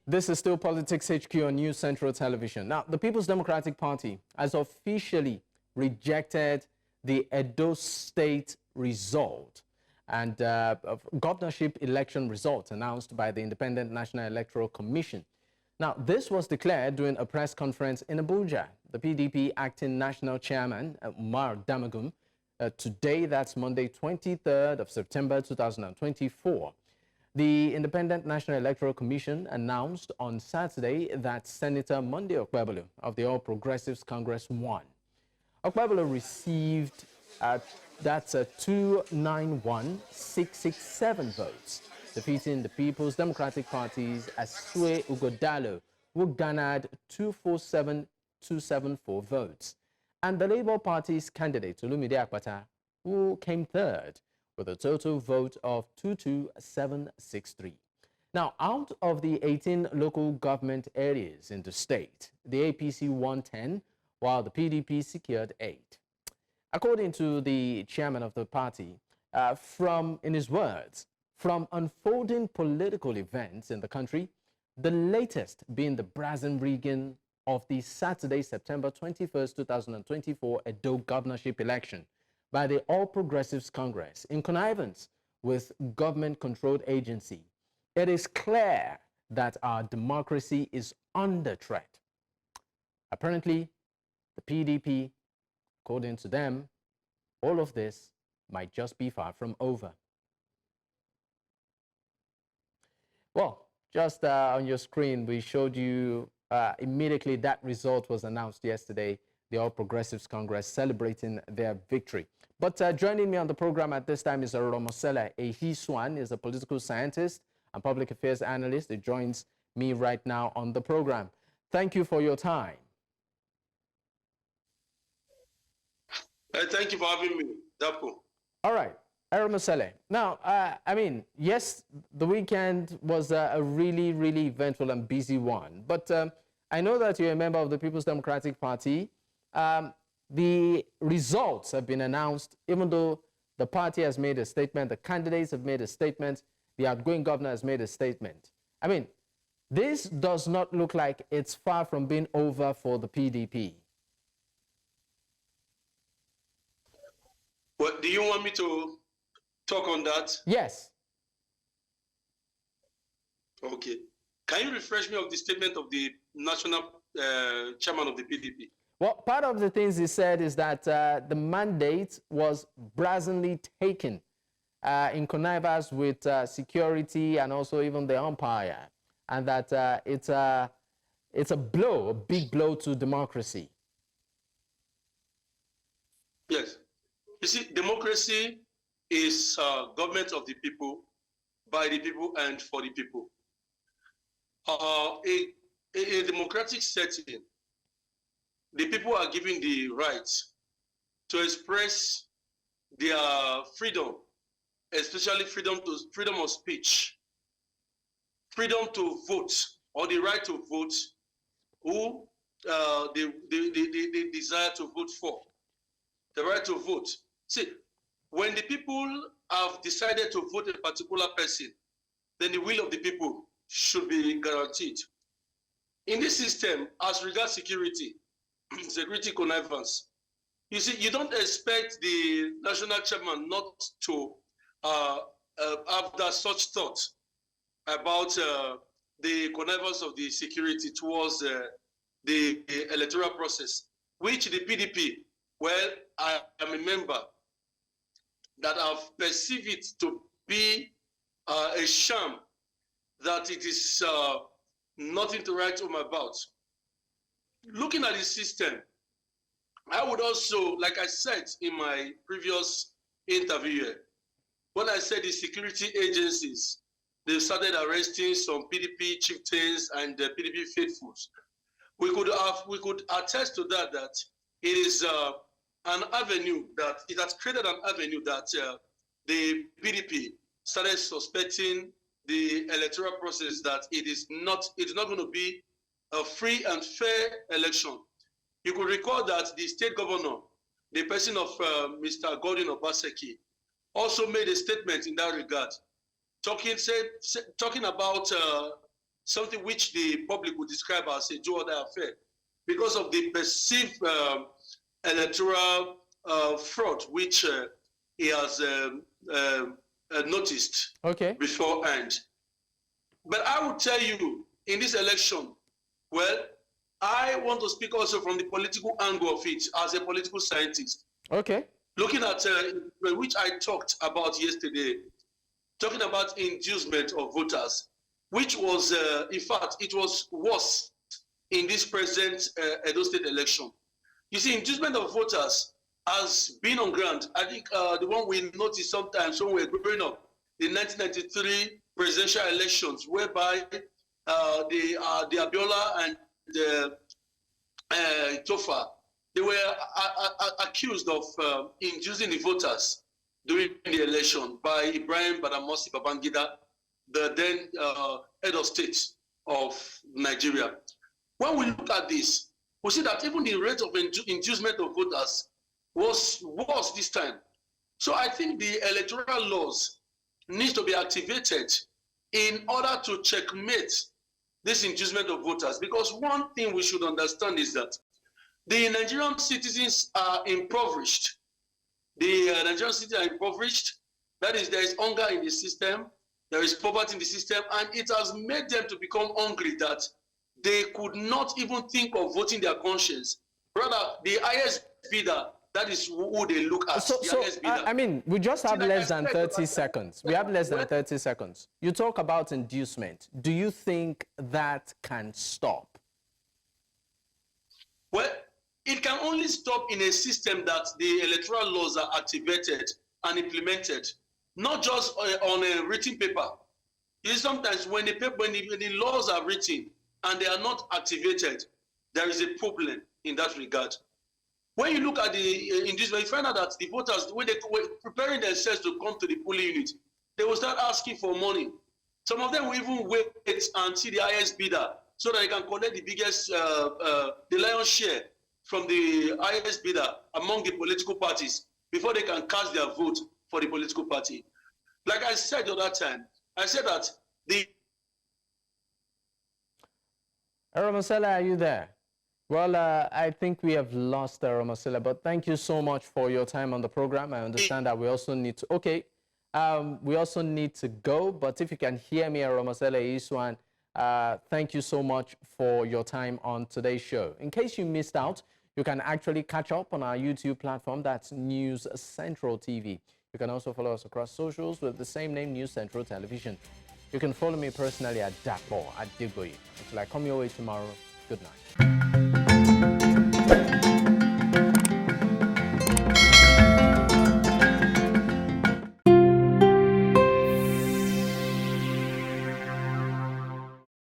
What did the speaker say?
This is still Politics HQ on News Central Television. Now, the People's Democratic Party has officially rejected the Edo State result and governorship election results announced by the Independent National Electoral Commission. Now, this was declared during a press conference in Abuja. The PDP acting National Chairman Umar Damagum, today, that's Monday, 23rd of September 2024. The Independent National Electoral Commission announced on Saturday that Senator Monday Okpebholo of the All Progressives Congress won. Okpebholo received 291,667 votes, defeating the People's Democratic Party's Asue Ighodalo, who garnered 247,274 votes, and the Labour Party's candidate Olumide Akpata, who came third, with a total vote of 22,763. Now, out of the 18 local government areas in the state, the APC won 10, while the PDP secured 8. According to the chairman of the party, in his words, from unfolding political events in the country, the latest being the brazen rigging of the Saturday, September 21st, 2024 Edo Governorship election by the All Progressives Congress in connivance with government-controlled agency, it is clear that our democracy is under threat. Apparently, the PDP, according to them, all of this might just be far from over. Well, just on your screen, we showed you immediately that result was announced yesterday, the All Progressives Congress celebrating their victory. But joining me on the program at this time is Eromosele Ehisuan, is a political scientist and public affairs analyst. He joins me right now on the program. Thank you for your time. Thank you for having me, Dapo. All right, Eromosele. Now, I mean, yes, the weekend was a really, really eventful and busy one. But I know that you're a member of the People's Democratic Party. The results have been announced, even though the party has made a statement, the candidates have made a statement, the outgoing governor has made a statement. I mean, this does not look like it's far from being over for the PDP. Well, do you want me to talk on that? Yes. Okay. Can you refresh me of the statement of the National Chairman of the PDP? Well, part of the things he said is that the mandate was brazenly taken in connivance with security and also even the umpire, and that it's a blow, a big blow to democracy. Yes. You see, democracy is government of the people, by the people, and for the people. In a democratic setting, the people are given the right to express their freedom, especially freedom of speech, freedom to vote, or the right to vote who they desire to vote for, the right to vote. See, when the people have decided to vote a particular person, then the will of the people should be guaranteed. In this system, as regards security connivance, you see, you don't expect the national chairman not to have that such thought about the connivance of the security towards the electoral process, which the PDP, well, I am a member, that have perceived it to be a sham, that it is nothing to write home about. Looking at the system, I would also, like I said in my previous interview here, when I said the security agencies, they started arresting some PDP chieftains and the PDP faithfuls. We could attest to that, that it is an avenue that it has created an avenue that the PDP started suspecting the electoral process, that it is not going to be a free and fair election. You could recall that the state governor, the person of Mr. Godwin Obaseki, also made a statement in that regard, talking about something which the public would describe as a do-or-die affair because of the perceived electoral fraud which he has noticed beforehand. But I will tell you, in this election, well, I want to speak also from the political angle of it as a political scientist. Okay. Looking at which I talked about yesterday, talking about inducement of voters, which was, in fact, it was worse in this present Edo State election. You see, inducement of voters has been on ground. I think the one we noticed sometimes when we were growing up, the 1993 presidential elections, whereby the Abiola and the Tofa, they were accused of inducing the voters during the election by Ibrahim Badamasi Babangida, the then Edo State of Nigeria. When we look at this, we see that even the rate of inducement of voters was worse this time. So I think the electoral laws need to be activated in order to checkmate this inducement of voters. Because one thing we should understand is that the Nigerian citizens are impoverished. The Nigerian citizens are impoverished. That is, there is hunger in the system, there is poverty in the system, and it has made them to become hungry that they could not even think of voting their conscience. Rather, the highest bidder, that is who they look at. I mean, we just have less than 30 seconds. We have less than 30 seconds. You talk about inducement. Do you think that can stop? Well, it can only stop in a system that the electoral laws are activated and implemented, not just on a written paper. You see, sometimes when the laws are written and they are not activated, there is a problem in that regard. When you look at the inducement, you find out that the voters, when they were preparing themselves to come to the polling unit, they will start asking for money. Some of them will even wait until the highest bidder so that they can collect the biggest, the lion's share from the highest bidder among the political parties before they can cast their vote for the political party. Like I said the other time, I said that the... Eromosele, are you there? Well, I think we have lost Eromosele, but thank you so much for your time on the program. I understand that we also need to, we also need to go, but if you can hear me, Eromosele Ehisuan, thank you so much for your time on today's show. In case you missed out, you can actually catch up on our YouTube platform, that's News Central TV. You can also follow us across socials with the same name, News Central Television. You can follow me personally at Dapo at Digboye. Until I come your way tomorrow, good night.